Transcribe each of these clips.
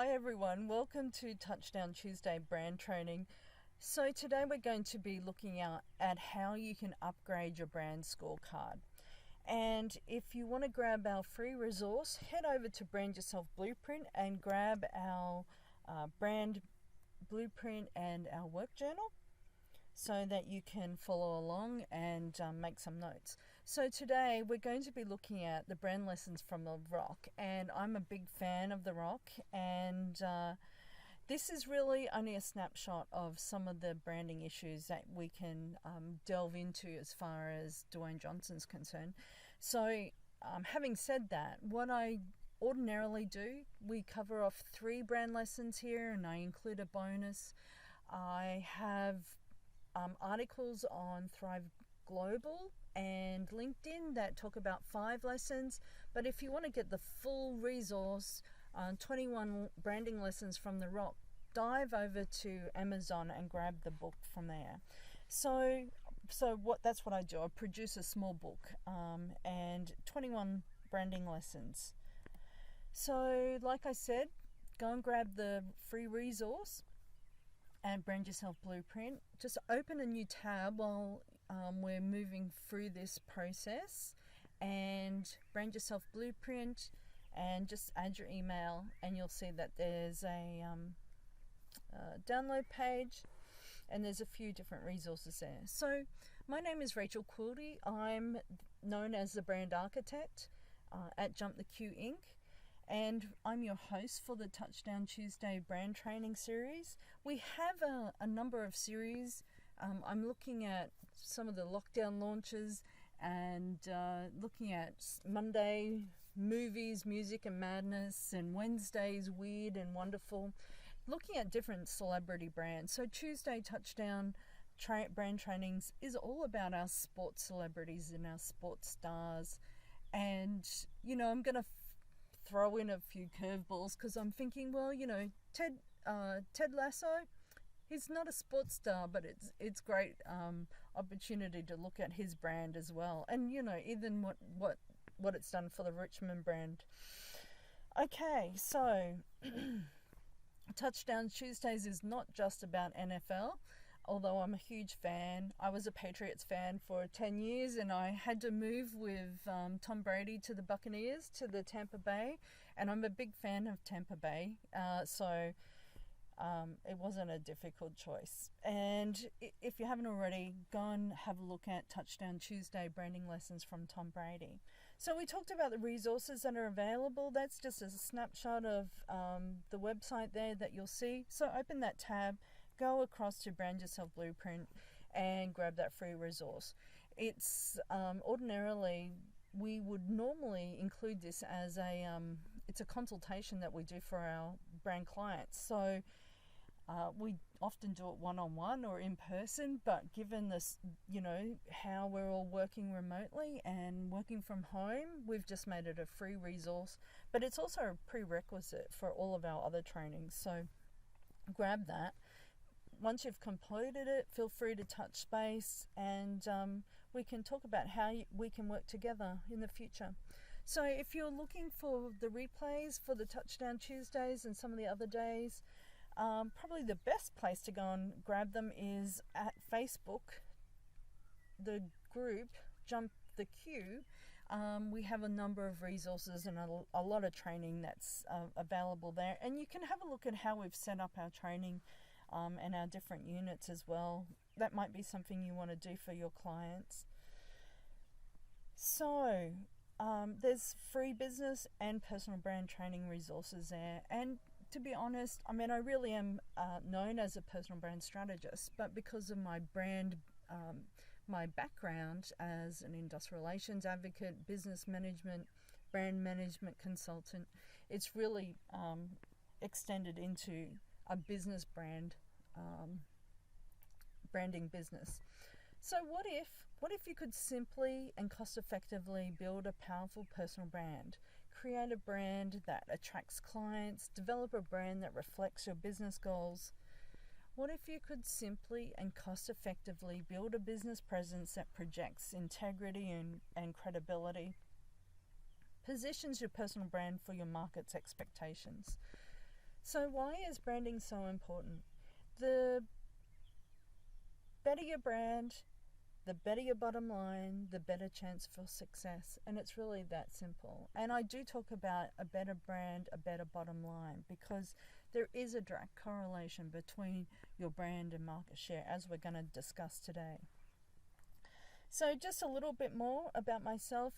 Hi everyone, welcome to Touchdown Tuesday brand training. So today we're going to be looking at how you can upgrade your brand scorecard. And if you want to grab our free resource, head over to Brand Yourself Blueprint and grab our brand blueprint and our work journal so that you can follow along and make some notes. So today we're going to be looking at the brand lessons from The Rock, and I'm a big fan of The Rock, and this is really only a snapshot of some of the branding issues that we can delve into as far as Dwayne Johnson's concerned. So having said that, what I ordinarily do, we cover off 3 brand lessons here, and I include a bonus. I have articles on Thrive Global and LinkedIn that talk about 5 lessons, but if you want to get the full resource, 21 branding lessons from The Rock, dive over to Amazon and grab the book from there. So that's what I do. I produce a small book and 21 branding lessons. So like I said, go and grab the free resource and Brand Yourself Blueprint. Just open a new tab while we're moving through this process, and Brand Yourself Blueprint, and just add your email, and you'll see that there's a download page, and there's a few different resources there. So my name is Rachel Quilty. I'm known as the brand architect at JumptheQ Inc. And I'm your host for the Touchdown Tuesday brand training series. We have a number of series. I'm looking at some of the lockdown launches and looking at Monday movies, music and madness, and Wednesdays weird and wonderful, looking at different celebrity brands. So Tuesday Touchdown brand trainings is all about our sports celebrities and our sports stars. And, you know, I'm going to throw in a few curveballs because I'm thinking, well, you know, Ted Lasso, he's not a sports star, but it's great opportunity to look at his brand as well, and you know, even what it's done for the Richmond brand. Okay, so Touchdown Tuesdays is not just about NFL, although I'm a huge fan. I was a Patriots fan for 10 years, and I had to move with Tom Brady to the Buccaneers, to the Tampa Bay, and I'm a big fan of Tampa Bay, so it wasn't a difficult choice. And if you haven't already, go and have a look at Touchdown Tuesday branding lessons from Tom Brady. So we talked about the resources that are available. That's just a snapshot of the website there that you'll see. So open that tab, go across to Brand Yourself Blueprint and grab that free resource. It's ordinarily, we would normally include this as it's a consultation that we do for our brand clients. So we often do it one-on-one or in person, but given this, you know, how we're all working remotely and working from home, we've just made it a free resource, but it's also a prerequisite for all of our other trainings. So grab that. Once you've completed it, feel free to touch base, and we can talk about how we can work together in the future. So if you're looking for the replays for the Touchdown Tuesdays and some of the other days, probably the best place to go and grab them is at Facebook, the group JumptheQ. We have a number of resources and a lot of training that's available there, and you can have a look at how we've set up our training and our different units as well. That might be something you want to do for your clients. So there's free business and personal brand training resources there. And to be honest, I mean, I really am known as a personal brand strategist, but because of my brand, my background as an industrial relations advocate, business management, brand management consultant, it's really extended into a business branding business. So what if you could simply and cost effectively build a powerful personal brand, create a brand that attracts clients, develop a brand that reflects your business goals? What if you could simply and cost effectively build a business presence that projects integrity and credibility, positions your personal brand for your market's expectations? So why is branding so important? The better your brand, the better your bottom line, the better chance for success. And it's really that simple. And I do talk about a better brand, a better bottom line, because there is a direct correlation between your brand and market share, as we're going to discuss today. So just a little bit more about myself.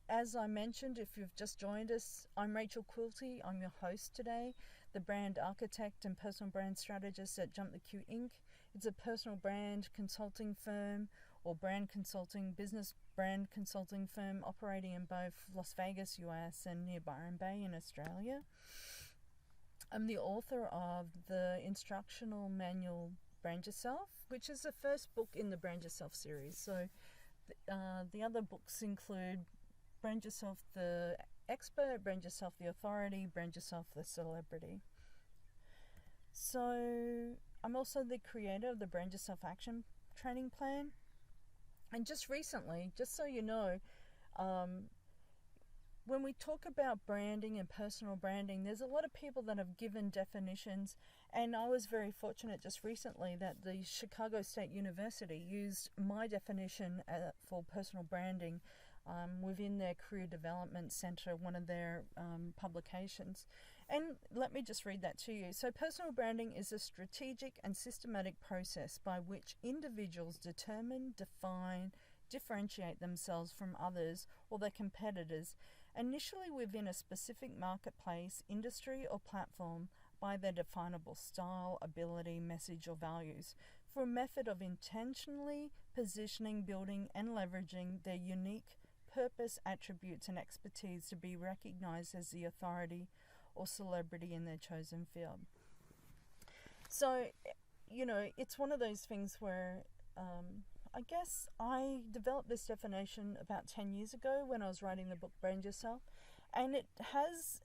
As I mentioned, if you've just joined us, I'm Rachel Quilty. I'm your host today, the brand architect and personal brand strategist at JumptheQ Inc. It's a personal brand consulting firm or brand consulting, business brand consulting firm operating in both Las Vegas, US and near Byron Bay in Australia. I'm the author of the instructional manual Brand Yourself, which is the first book in the Brand Yourself series. So the other books include Brand Yourself the Expert, Brand Yourself the Authority, Brand Yourself the Celebrity. So I'm also the creator of the Brand Yourself Action Training Plan. And just recently, just so you know, when we talk about branding and personal branding, there's a lot of people that have given definitions, and I was very fortunate just recently that the Chicago State University used my definition for personal branding within their Career Development Center, one of their publications. And let me just read that to you. So personal branding is a strategic and systematic process by which individuals determine, define, differentiate themselves from others or their competitors, initially within a specific marketplace, industry or platform, by their definable style, ability, message or values, for a method of intentionally positioning, building and leveraging their unique purpose, attributes and expertise to be recognized as the authority or celebrity in their chosen field. So, you know, it's one of those things where I guess I developed this definition about 10 years ago when I was writing the book Brand Yourself, and it has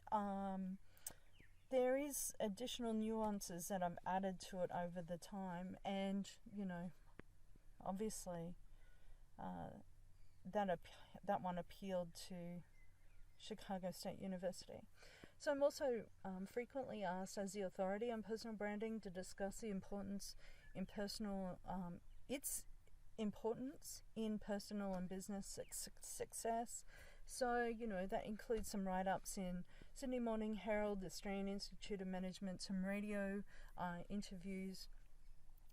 there is additional nuances that I've added to it over the time, and you know, obviously that one appealed to Chicago State University. So I'm also frequently asked as the authority on personal branding to discuss the importance in personal its importance in personal and business success. So, you know, that includes some write-ups in Sydney Morning Herald, the Australian Institute of Management, some radio interviews,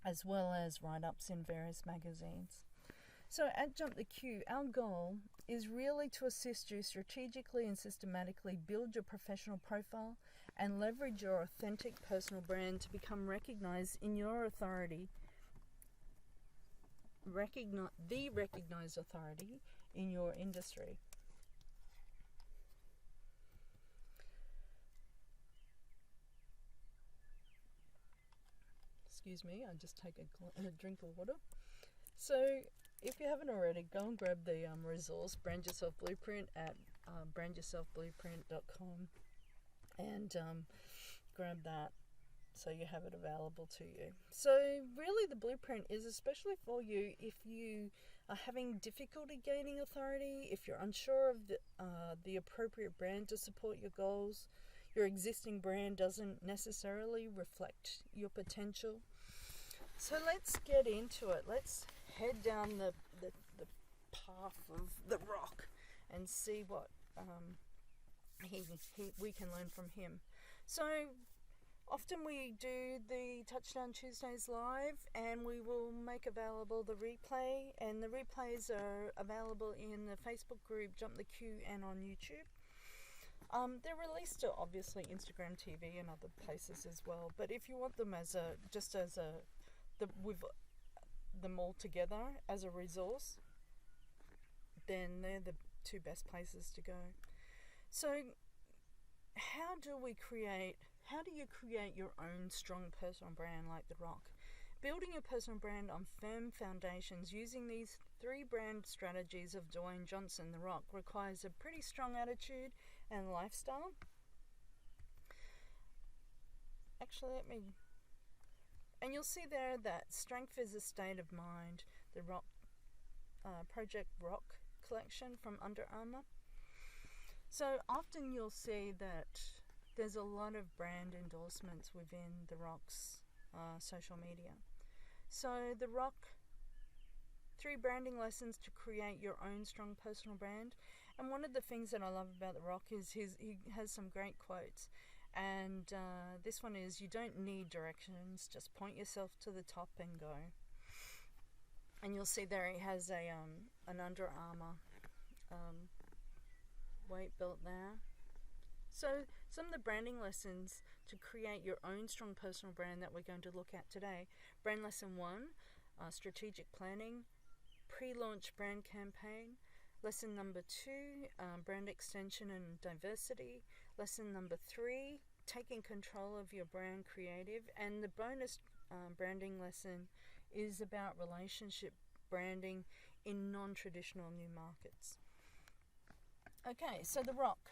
as well as write-ups in various magazines. So at JumptheQ, our goal is really to assist you strategically and systematically build your professional profile and leverage your authentic personal brand to become recognized in your authority, the recognized authority in your industry. Excuse me, I just take a drink of water. So if you haven't already, go and grab the resource Brand Yourself Blueprint at brandyourselfblueprint.com and grab that so you have it available to you. So really the blueprint is especially for you if you are having difficulty gaining authority, if you're unsure of the appropriate brand to support your goals, your existing brand doesn't necessarily reflect your potential. So let's get into it. Let's head down the path of the rock and see what we can learn from him. So often we do the Touchdown Tuesdays live, and we will make available the replay, and the replays are available in the Facebook group JumptheQ and on YouTube. They're released to obviously Instagram TV and other places as well, but if you want them with them all together as a resource, then they're the two best places to go. So how do you create your own strong personal brand like The Rock? Building your personal brand on firm foundations using these 3 brand strategies of Dwayne Johnson, The Rock, requires a pretty strong attitude and lifestyle. Actually, and you'll see there that strength is a state of mind, the Rock Project Rock collection from Under Armour. So often you'll see that there's a lot of brand endorsements within The Rock's social media. So The Rock, 3 branding lessons to create your own strong personal brand. And one of the things that I love about The Rock is he has some great quotes. And this one is, you don't need directions, just point yourself to the top and go. And you'll see there he has an Under Armour weight belt there. So some of the branding lessons to create your own strong personal brand that we're going to look at today. Brand lesson 1, strategic planning, pre-launch brand campaign. Lesson number 2, brand extension and diversity. Lesson number 3, taking control of your brand creative. And the bonus branding lesson is about relationship branding in non-traditional new markets. Okay, so The Rock,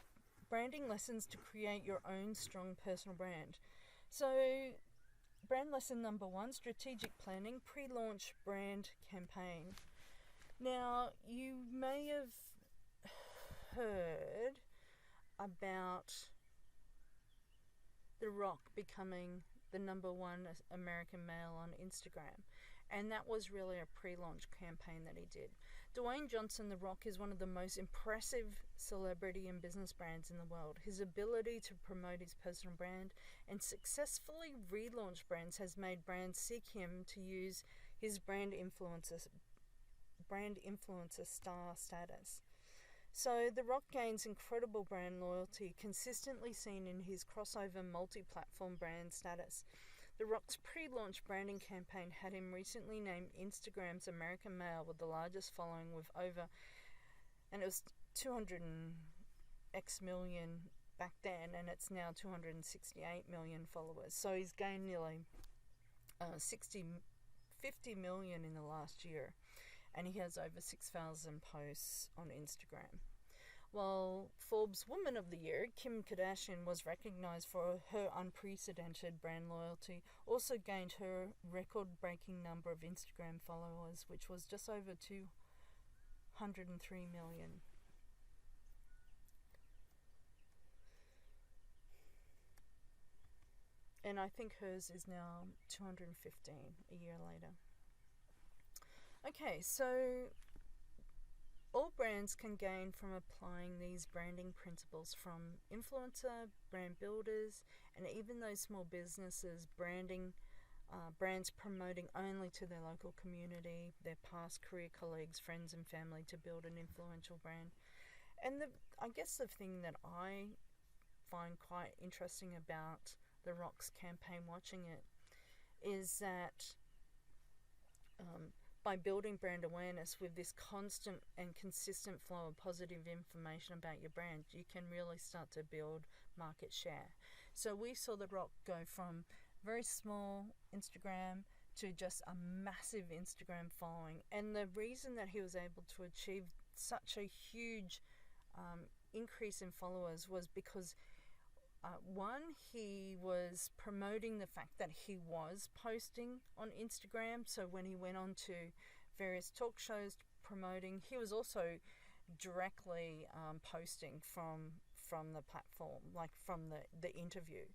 branding lessons to create your own strong personal brand. So brand lesson number 1, strategic planning, pre-launch brand campaign. Now, you may have heard about The Rock becoming the number 1 American male on Instagram. And that was really a pre-launch campaign that he did. Dwayne Johnson, The Rock, is one of the most impressive celebrity and business brands in the world. His ability to promote his personal brand and successfully relaunch brands has made brands seek him to use his brand influencer star status. So The Rock gains incredible brand loyalty, consistently seen in his crossover multi-platform brand status. The Rock's pre-launch branding campaign had him recently named Instagram's American male with the largest following, with over, and it was 200 X million back then, and it's now 268 million followers. So he's gained nearly 50 million in the last year, and he has over 6,000 posts on Instagram. While Forbes Woman of the Year, Kim Kardashian, was recognized for her unprecedented brand loyalty, also gained her record-breaking number of Instagram followers, which was just over 203 million. And I think hers is now 215 a year later. Okay, so all brands can gain from applying these branding principles, from influencer, brand builders, and even those small businesses brands promoting only to their local community, their past career colleagues, friends and family, to build an influential brand. And I guess the thing that I find quite interesting about The Rock's campaign, watching it, is that by building brand awareness with this constant and consistent flow of positive information about your brand, you can really start to build market share. So we saw The Rock go from very small Instagram to just a massive Instagram following. And the reason that he was able to achieve such a huge increase in followers was because one, he was promoting the fact that he was posting on Instagram. So when he went on to various talk shows promoting, he was also directly posting from the platform, like from the interview.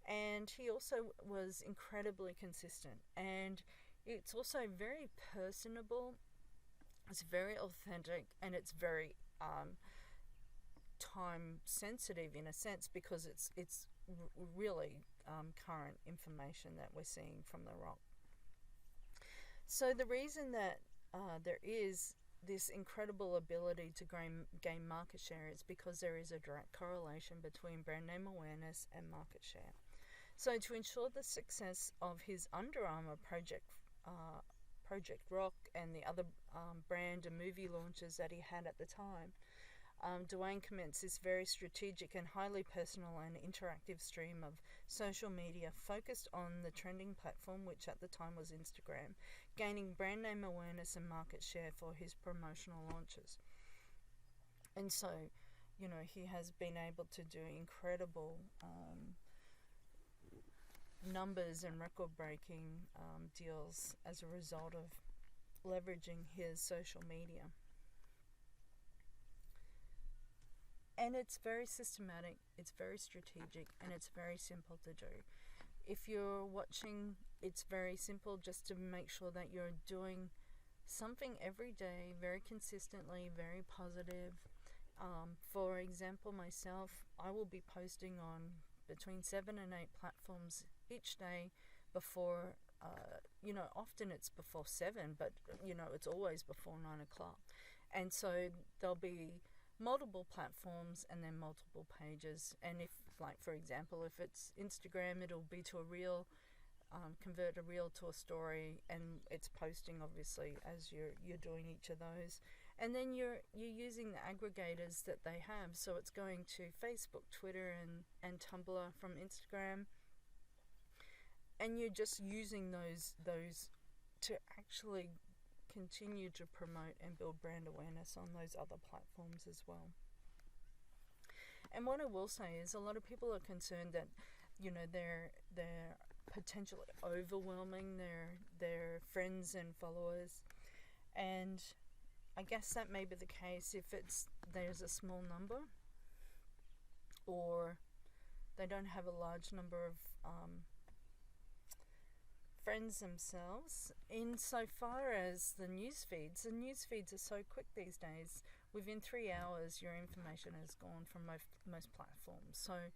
And he also was incredibly consistent. And it's also very personable, it's very authentic, and it's very time sensitive in a sense, because it's really current information that we're seeing from The Rock. So the reason that there is this incredible ability to gain market share is because there is a direct correlation between brand name awareness and market share. So to ensure the success of his Under Armour Project Rock and the other brand and movie launches that he had at the time, Dwayne commenced this very strategic and highly personal and interactive stream of social media focused on the trending platform, which at the time was Instagram, gaining brand name awareness and market share for his promotional launches. And so, he has been able to do incredible numbers and record-breaking deals as a result of leveraging his social media. And it's very systematic, it's very strategic, and it's very simple to do. If you're watching, it's very simple just to make sure that you're doing something every day, very consistently, very positive. For example, myself, I will be posting on between 7 and 8 platforms each day before, often it's before 7, but, it's always before 9 o'clock. And so there'll be multiple platforms and then multiple pages. And if, like, for example, if it's Instagram, it'll be to a reel, convert a reel to a story, and it's posting obviously as you're doing each of those. And then you're using the aggregators that they have, so it's going to Facebook, Twitter, and Tumblr from Instagram, and you're just using those to actually continue to promote and build brand awareness on those other platforms as well. And what I will say is, a lot of people are concerned that, they're potentially overwhelming their friends and followers, and I guess that may be the case if there's a small number, or they don't have a large number of friends themselves. Insofar as the news feeds are so quick these days. Within 3 hours, your information has gone from most platforms. So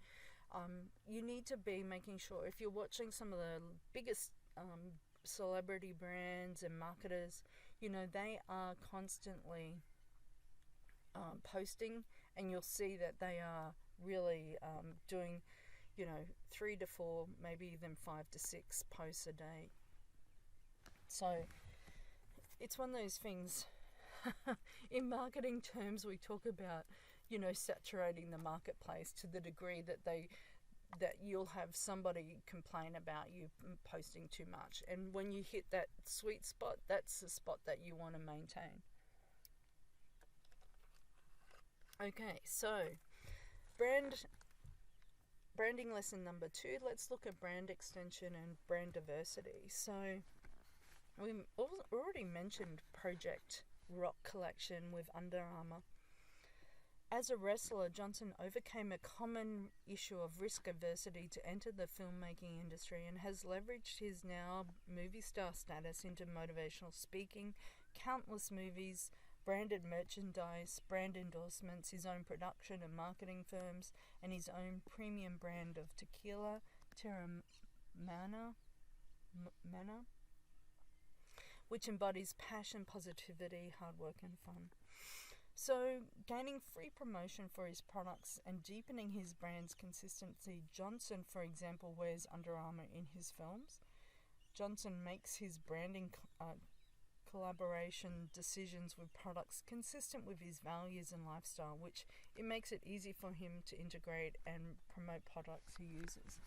you need to be making sure, if you're watching some of the biggest celebrity brands and marketers, they are constantly posting, and you'll see that they are really doing 3 to 4, maybe even 5 to 6 posts a day. So it's one of those things. In marketing terms, we talk about saturating the marketplace to the degree that you'll have somebody complain about you posting too much, and when you hit that sweet spot, that's the spot that you want to maintain. Okay, so branding lesson number 2, let's look at brand extension and brand diversity. So we already mentioned Project Rock collection with Under Armour. As a wrestler, Johnson overcame a common issue of risk aversity to enter the filmmaking industry, and has leveraged his now movie star status into motivational speaking, countless movies, branded merchandise, brand endorsements, his own production and marketing firms, and his own premium brand of tequila, Terramana, which embodies passion, positivity, hard work, and fun. So, gaining free promotion for his products and deepening his brand's consistency, Johnson, for example, wears Under Armour in his films. Johnson makes his branding collaboration decisions with products consistent with his values and lifestyle, which it makes it easy for him to integrate and promote products he uses.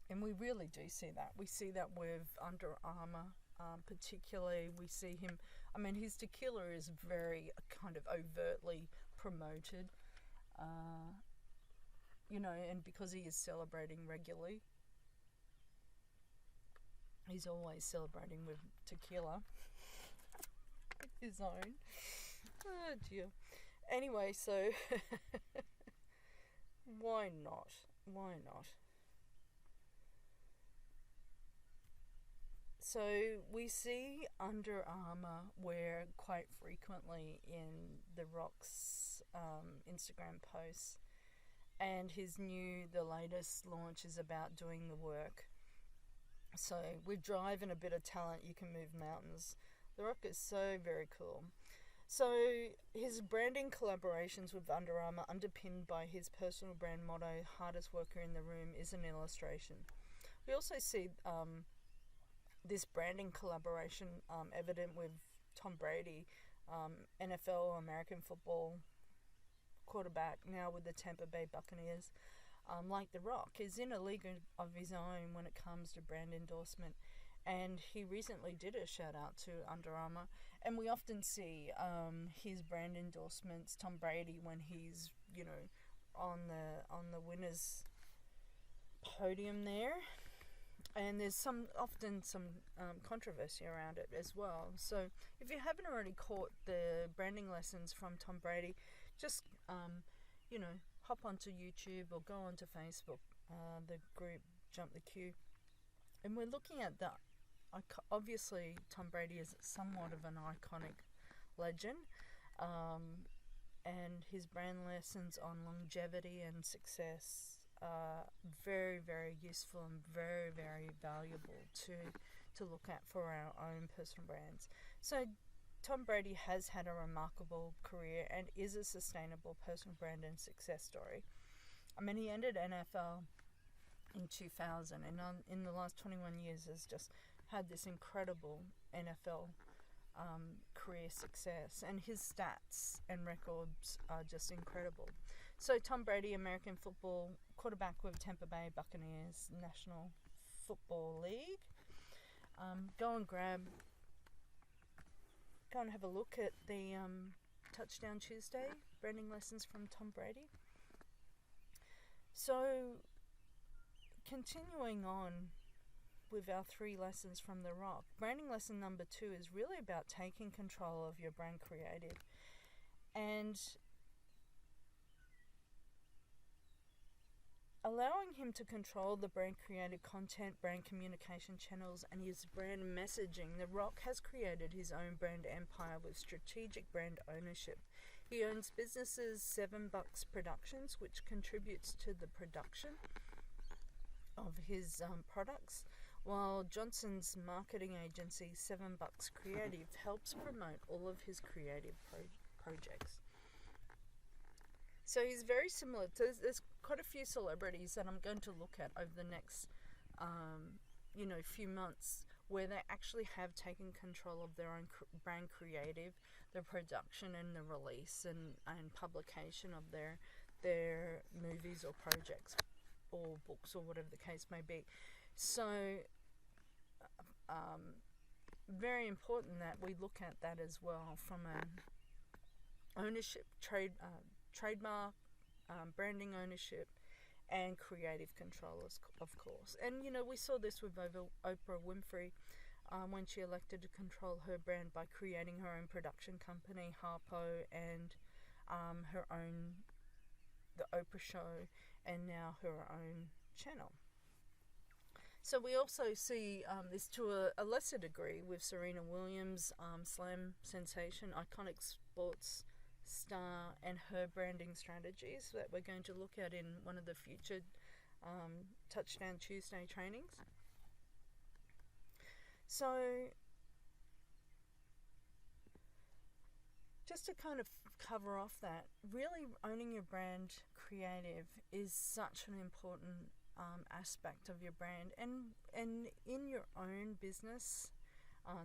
And we really do see that. We see that with Under Armour. Particularly, we see him, his tequila is very kind of overtly promoted, and because he is celebrating regularly, he's always celebrating with tequila, his own. Oh dear. Anyway, so why not? So we see Under Armour wear quite frequently in The Rock's Instagram posts, and the latest launch is about doing the work. So with drive and a bit of talent, you can move mountains. The Rock is so very cool. So his branding collaborations with Under Armour, underpinned by his personal brand motto, hardest worker in the room, is an illustration. We also see this branding collaboration evident with Tom Brady, NFL, American football quarterback, now with the Tampa Bay Buccaneers. Like The Rock, is in a league of his own when it comes to brand endorsement, and he recently did a shout out to Under Armour, and we often see his brand endorsements, Tom Brady, when he's on the winners podium there. And there's often some controversy around it as well. So if you haven't already caught the branding lessons from Tom Brady, just hop onto YouTube or go onto Facebook, the group JumptheQ, and we're looking at obviously Tom Brady is somewhat of an iconic legend, and his brand lessons on longevity and success are very, very useful and very, very valuable to look at for our own personal brands. So Tom Brady has had a remarkable career and is a sustainable personal brand and success story. I mean, he ended NFL in 2000, and in the last 21 years has just had this incredible NFL career success, and his stats and records are just incredible. So Tom Brady, American football quarterback with Tampa Bay Buccaneers, National Football League. Go and have a look at the Touchdown Tuesday branding lessons from Tom Brady. So continuing on with our 3 lessons from The Rock, branding lesson number 2 is really about taking control of your brand creative and allowing him to control the brand creative content, brand communication channels, and his brand messaging. The Rock has created his own brand empire with strategic brand ownership. He owns businesses $7 Productions, which contributes to the production of his products, while Johnson's marketing agency, $7 Creative, helps promote all of his creative projects. So he's very similar to, there's quite a few celebrities that I'm going to look at over the next, few months, where they actually have taken control of their own brand creative, the production and the release and publication of their movies or projects or books or whatever the case may be. So very important that we look at that as well from an ownership, trademark, branding ownership, and creative control, of course. And we saw this with Oprah Winfrey when she elected to control her brand by creating her own production company, Howto, and the Oprah Show, and now her own channel. So we also see this to a lesser degree with Serena Williams, slam sensation, iconic sports star, and her branding strategies that we're going to look at in one of the future Touchdown Tuesday trainings. So just to kind of cover off that, really owning your brand creative is such an important aspect of your brand, and in your own business,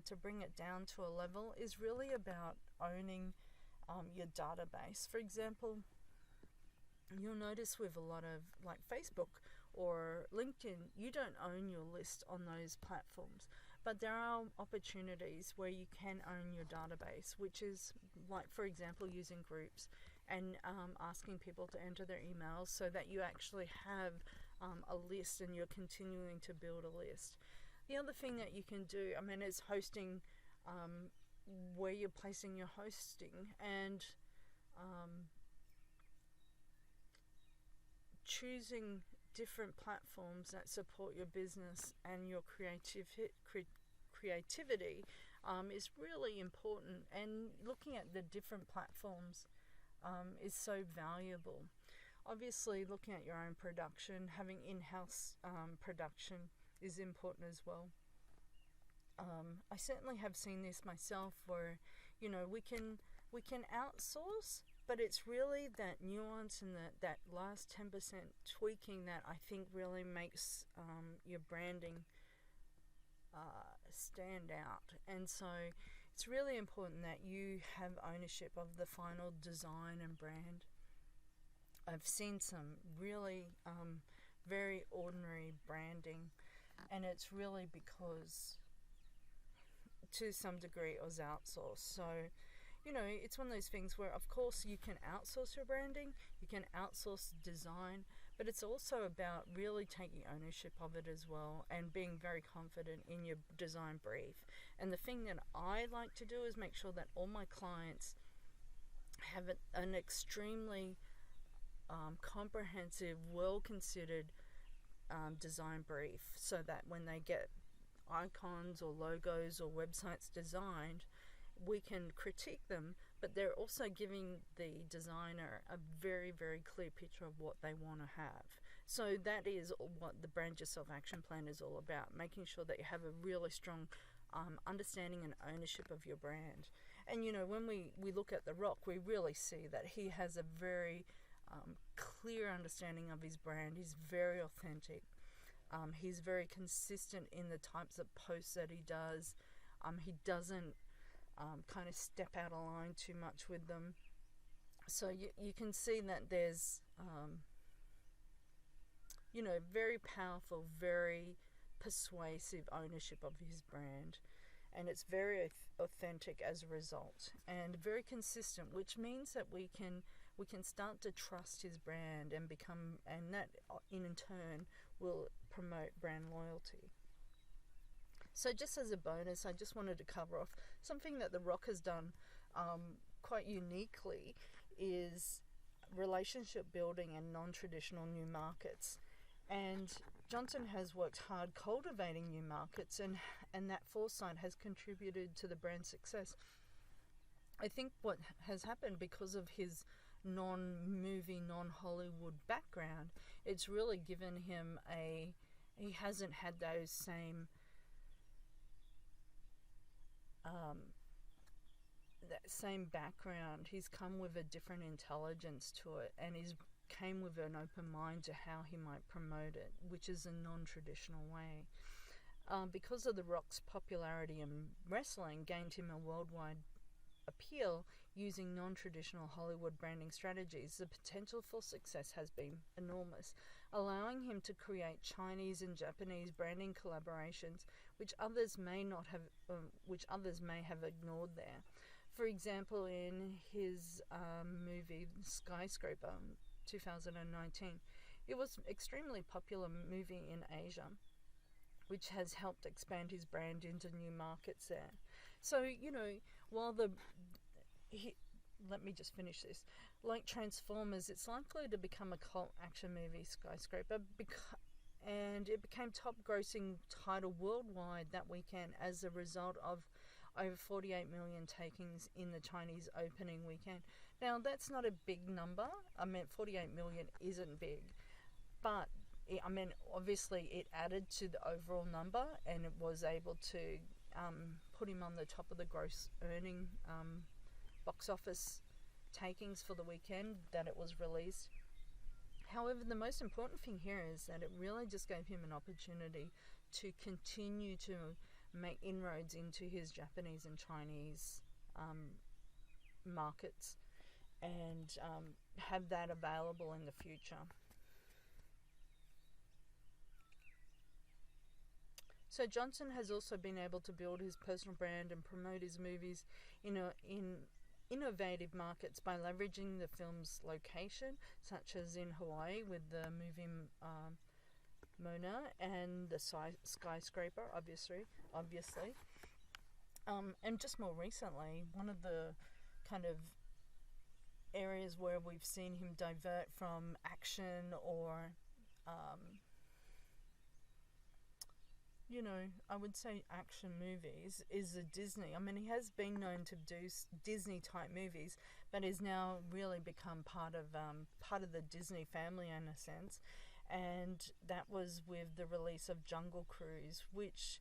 to bring it down to a level, is really about owning your database. For example, you'll notice with a lot of like Facebook or LinkedIn, you don't own your list on those platforms, but there are opportunities where you can own your database, which is like, for example, using groups and asking people to enter their emails so that you actually have a list and you're continuing to build a list. The other thing that you can do, is hosting, where you're placing your hosting, and choosing different platforms that support your business and your creativity is really important, and looking at the different platforms is so valuable. Obviously, looking at your own production, having in-house production is important as well. I certainly have seen this myself where, we can outsource, but it's really that nuance and that last 10% tweaking that I think really makes your branding stand out. And so it's really important that you have ownership of the final design and brand. I've seen some really very ordinary branding, and it's really because to some degree it was outsourced. So it's one of those things where, of course, you can outsource your branding, you can outsource design, but it's also about really taking ownership of it as well and being very confident in your design brief. And the thing that I like to do is make sure that all my clients have an extremely comprehensive, well-considered design brief, so that when they get icons or logos or websites designed, we can critique them, but they're also giving the designer a very, very clear picture of what they want to have. So that is what the Brand Yourself Action Plan is all about, making sure that you have a really strong understanding and ownership of your brand. And when we look at The Rock, we really see that he has a very clear understanding of his brand. He's very authentic. He's very consistent in the types of posts that he does. He doesn't kind of step out of line too much with them. So you can see that there's, very powerful, very persuasive ownership of his brand. And it's very authentic as a result, and very consistent, which means that we can start to trust his brand and that in turn will promote brand loyalty. So just as a bonus, I just wanted to cover off something that The Rock has done quite uniquely, is relationship building and non-traditional new markets. And Johnson has worked hard cultivating new markets, and that foresight has contributed to the brand's success. I think what has happened, because of his non-movie, non-Hollywood background, it's really given him he hasn't had those same that same background. He's come with a different intelligence to it, and he's came with an open mind to how he might promote it, which is a non-traditional way. Because of The Rock's popularity in wrestling, gained him a worldwide appeal using non-traditional Hollywood branding strategies. The potential for success has been enormous, allowing him to create Chinese and Japanese branding collaborations, which others may have ignored there. For example, in his movie Skyscraper, 2019, it was an extremely popular movie in Asia, which has helped expand his brand into new markets there. So, while let me just finish this. Like Transformers, it's likely to become a cult action movie, Skyscraper, and it became top grossing title worldwide that weekend as a result of over 48 million takings in the Chinese opening weekend. Now, that's not a big number. 48 million isn't big, but obviously it added to the overall number, and it was able to put him on the top of the gross earning box office takings for the weekend that it was released. However, the most important thing here is that it really just gave him an opportunity to continue to make inroads into his Japanese and Chinese markets, and have that available in the future. So Johnson has also been able to build his personal brand and promote his movies in innovative markets by leveraging the film's location, such as in Hawaii with the movie Mona and the Skyscraper, obviously. And just more recently, one of the kind of areas where we've seen him divert from action or I would say action movies is the Disney. He has been known to do Disney type movies, but has now really become part of the Disney family in a sense. And that was with the release of Jungle Cruise, which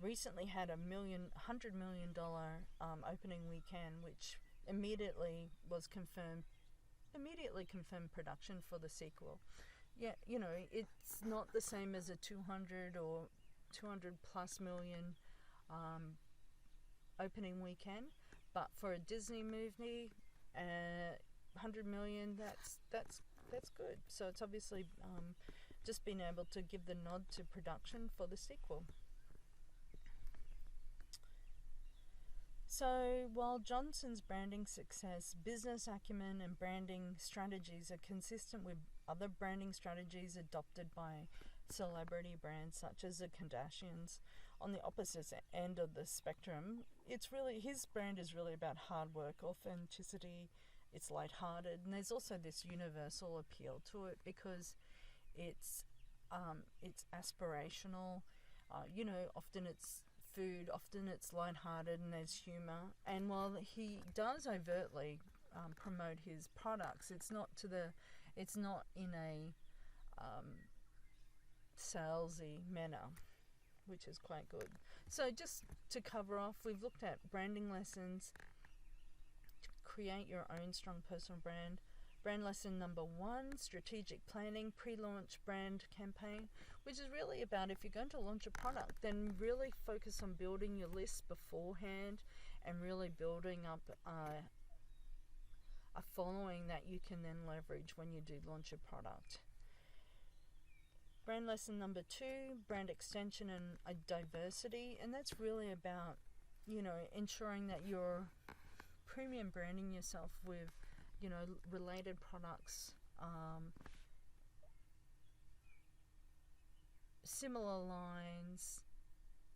recently had $100 million opening weekend, which immediately confirmed production for the sequel. Yeah, it's not the same as a 200 or 200 plus million opening weekend, but for a Disney movie, 100 million, that's good. So it's obviously just been able to give the nod to production for the sequel. So while Johnson's branding success, business acumen and branding strategies are consistent with other branding strategies adopted by celebrity brands such as the Kardashians, on the opposite end of the spectrum, his brand is really about hard work, authenticity, it's lighthearted, and there's also this universal appeal to it because it's aspirational. Often it's food, often it's lighthearted, and there's humor. And while he does overtly promote his products, it's not in a salesy manner, which is quite good. So just to cover off, we've looked at branding lessons, create your own strong personal brand. Brand lesson number 1, strategic planning, pre-launch brand campaign, which is really about, if you're going to launch a product, then really focus on building your list beforehand and really building up a following that you can then leverage when you do launch a product. Brand lesson number 2, brand extension and diversity, and that's really about, ensuring that you're premium branding yourself with, related products, similar lines,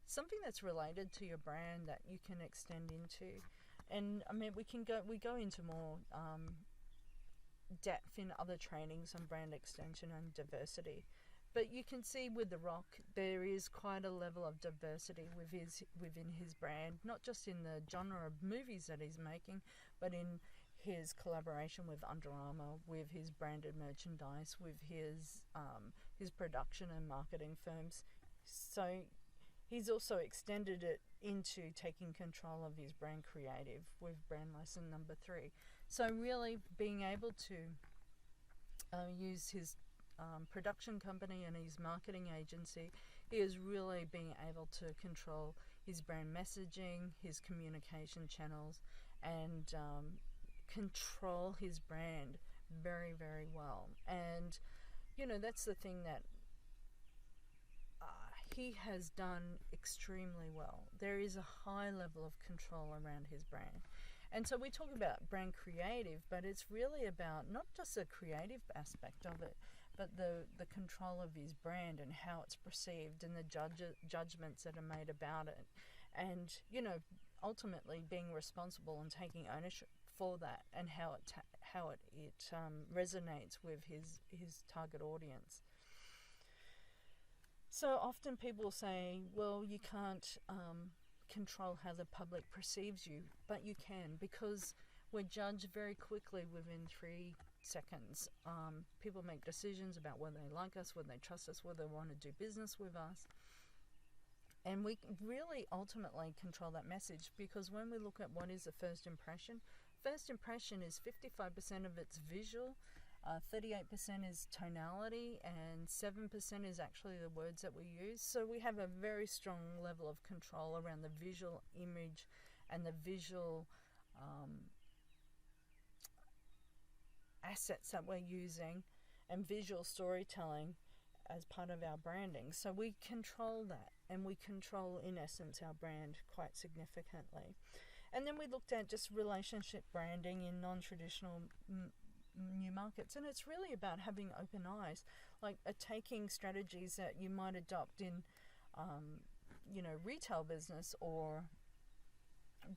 something that's related to your brand that you can extend into. And I mean, we go into more depth in other trainings on brand extension and diversity. But you can see with The Rock, there is quite a level of diversity within his brand, not just in the genre of movies that he's making, but in his collaboration with Under Armour, with his branded merchandise, with his production and marketing firms. So he's also extended it into taking control of his brand creative with brand lesson number 3. So really being able to use his production company and his marketing agency, he is really being able to control his brand messaging, his communication channels, and control his brand very, very well. And that's the thing that he has done extremely well. There is a high level of control around his brand. And so we talk about brand creative, but it's really about not just the creative aspect of it, but the control of his brand and how it's perceived and the judgments that are made about it. And, ultimately being responsible and taking ownership for that and how it resonates with his target audience. So often people say, well, you can't control how the public perceives you, but you can, because we're judged very quickly within 3 seconds. People make decisions about whether they like us, whether they trust us, whether they want to do business with us. And we really ultimately control that message, because when we look at what is the first impression is 55% of it's visual, 38% is tonality, and 7% is actually the words that we use. So we have a very strong level of control around the visual image and the visual assets that we're using and visual storytelling as part of our branding. So we control that, and we control, in essence, our brand quite significantly. And then we looked at just relationship branding in non-traditional new markets, and it's really about having open eyes, like taking strategies that you might adopt in retail business or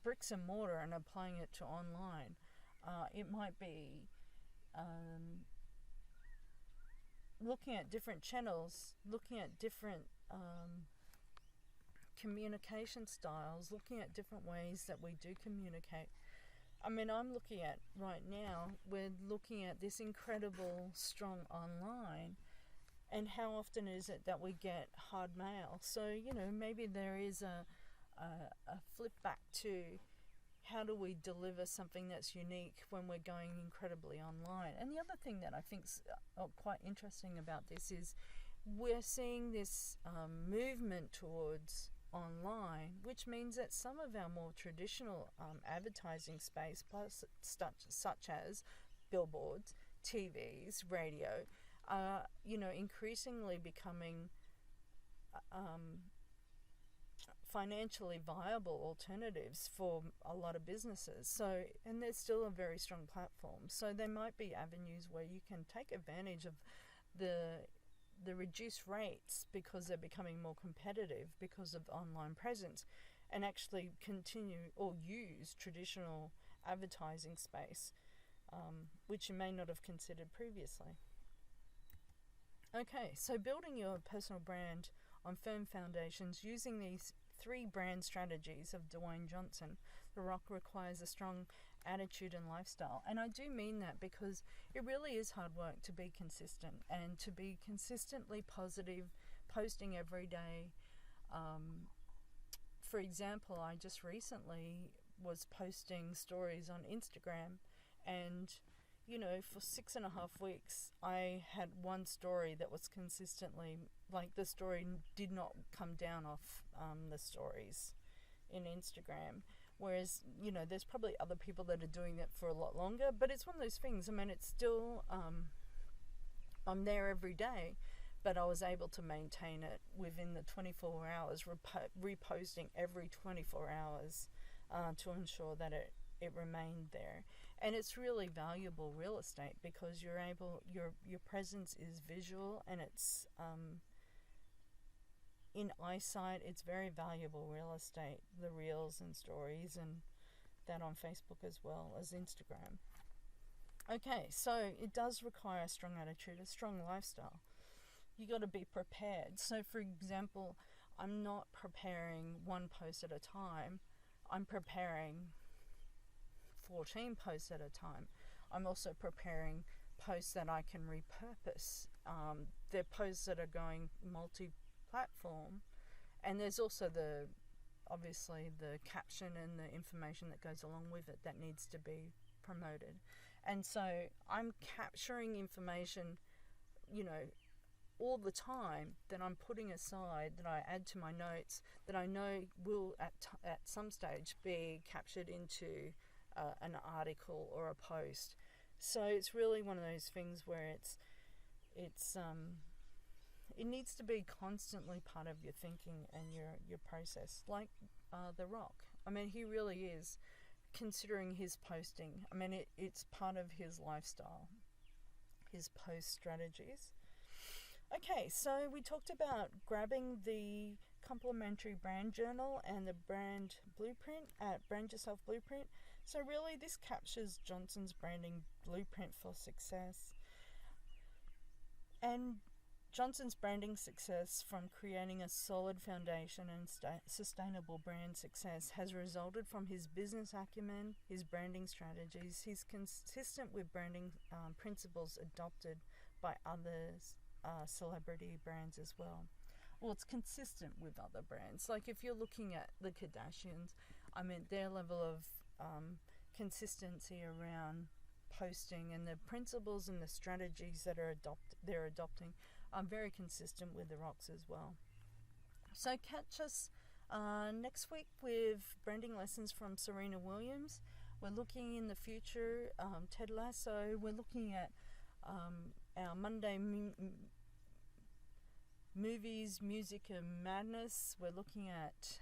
bricks and mortar and applying it to online. It might be looking at different channels, looking at different communication styles, looking at different ways that we do communicate. I mean, I'm looking at right now, we're looking at this incredible strong online, and how often is it that we get hard mail? So, maybe there is a flip back to how do we deliver something that's unique when we're going incredibly online. And the other thing that I think's quite interesting about this is we're seeing this movement towards online, which means that some of our more traditional advertising space, such as billboards, TVs, radio, are increasingly becoming financially viable alternatives for a lot of businesses. So, and they're still a very strong platform. So there might be avenues where you can take advantage of the reduced rates because they're becoming more competitive because of online presence, and actually continue or use traditional advertising space which you may not have considered previously. Okay, so building your personal brand on firm foundations using these 3 brand strategies of Dwayne Johnson. The Rock requires a strong attitude and lifestyle. And I do mean that because it really is hard work to be consistent and to be consistently positive, posting every day. For example, I just recently was posting stories on Instagram, and for 6.5 weeks, I had one story that was consistently, like, the story did not come down off the stories in Instagram. Whereas, there's probably other people that are doing it for a lot longer, but it's one of those things. I mean, it's still, I'm there every day, but I was able to maintain it within the 24 hours, reposting every 24 hours to ensure that it remained there. And it's really valuable real estate because your presence is visual, and it's in eyesight. It's very valuable real estate, the reels and stories, and that on Facebook as well as Instagram. Okay, so it does require a strong attitude, a strong lifestyle. You got to be prepared. So for example, I'm not preparing one post at a time. I'm preparing 14 posts at a time. I'm also preparing posts that I can repurpose. They're posts that are going multi-platform, and there's also obviously the caption and the information that goes along with it that needs to be promoted. And so I'm capturing information, all the time, that I'm putting aside, that I add to my notes, that I know will at some stage be captured into an article or a post. So it's really one of those things where it needs to be constantly part of your thinking and your process. Like The Rock. I mean, he really is, considering his posting. I mean, it's part of his lifestyle, his post strategies. Okay, so we talked about grabbing the complimentary brand journal and the brand blueprint at Brand Yourself Blueprint. So really, this captures Johnson's branding blueprint for success. And Johnson's branding success, from creating a solid foundation and sustainable brand success, has resulted from his business acumen, his branding strategies. He's consistent with branding principles adopted by others, celebrity brands as well. Well, it's consistent with other brands. Like if you're looking at the Kardashians, I mean, their level of consistency around posting and the principles and the strategies that they're adopting are very consistent with The Rock's as well. So catch us next week with branding lessons from Serena Williams. We're looking in the future, Ted Lasso. We're looking at our Monday movies, music and madness. We're looking at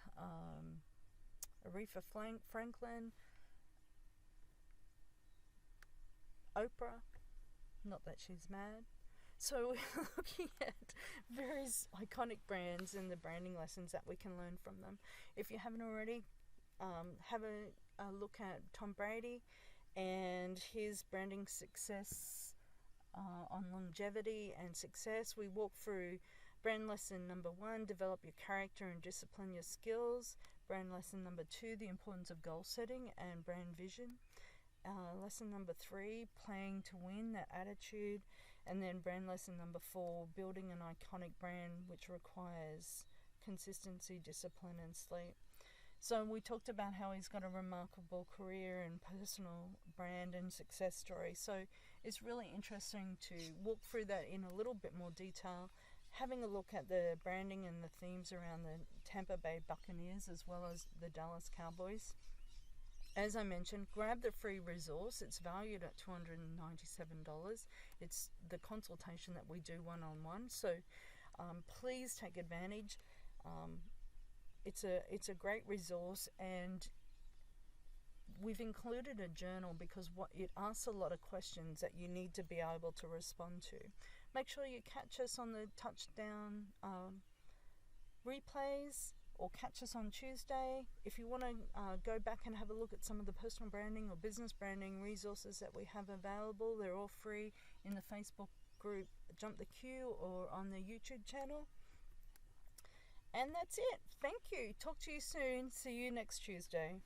Aretha Franklin, Oprah, not that she's mad. So we're looking at various iconic brands and the branding lessons that we can learn from them. If you haven't already, have a look at Tom Brady and his branding success on longevity and success. We walk through brand lesson number 1, develop your character and discipline your skills. Brand lesson number 2, the importance of goal setting and brand vision. Lesson number 3, playing to win, that attitude. And then brand lesson number 4, building an iconic brand, which requires consistency, discipline and sleep. So we talked about how he's got a remarkable career and personal brand and success story. So it's really interesting to walk through that in a little bit more detail, having a look at the branding and the themes around the Tampa Bay Buccaneers as well as the Dallas Cowboys. As I mentioned, grab the free resource. It's valued at $297. It's the consultation that we do one-on-one. So please take advantage. It's a great resource, and we've included a journal because it asks a lot of questions that you need to be able to respond to. Make sure you catch us on the touchdown replays, or catch us on Tuesday. If you want to go back and have a look at some of the personal branding or business branding resources that we have available, they're all free in the Facebook group JumptheQ or on the YouTube channel. And that's it. Thank you. Talk to you soon. See you next Tuesday.